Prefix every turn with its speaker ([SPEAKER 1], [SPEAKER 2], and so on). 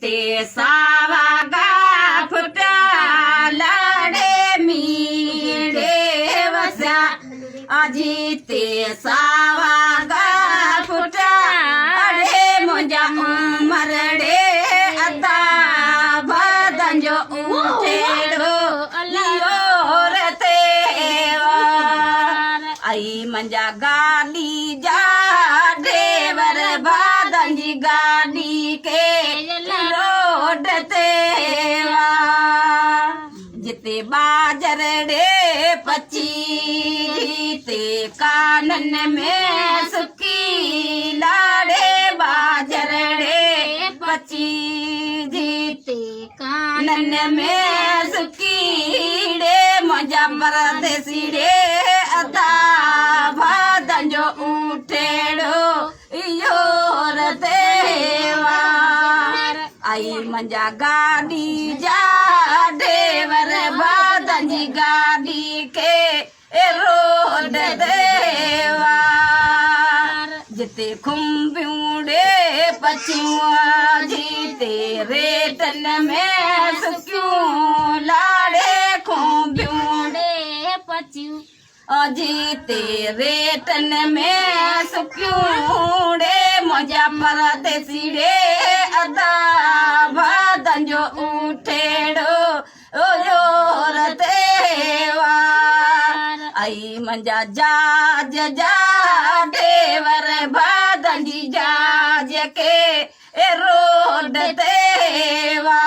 [SPEAKER 1] ते सावा गा फुटा लाडे मीडे वस्या अजी ते सावा गा फुटा अड़े मुंजा उमरड़े अता बदंजो उठेड़ो लियो रते आई मंजा गाली जा देवर बदंजी गाली के लोडते जिते बाजरड़े पची ते कानन में सुकी लाड़े बाजरड़े पची जीते कानन में सुकीड़े मजा परदेसीड़े अदा भादंजो उठेड़ो योर देवा आई मंजा गाड़ी जा देवर बादंजी गाड़ी के रोड देवा जिते खुम्बियूड़े पछुआ जीते रेतन में सुक्यूं लाड़े खुम्बियूड़े पछू अजीते रेतन में सुक्यूड़े मजा परदेसीड़े अदा भादंजो उठेड़ो जोर देवा आई मंजा जाज जा देवर भादंजी जाज के रोड देवा।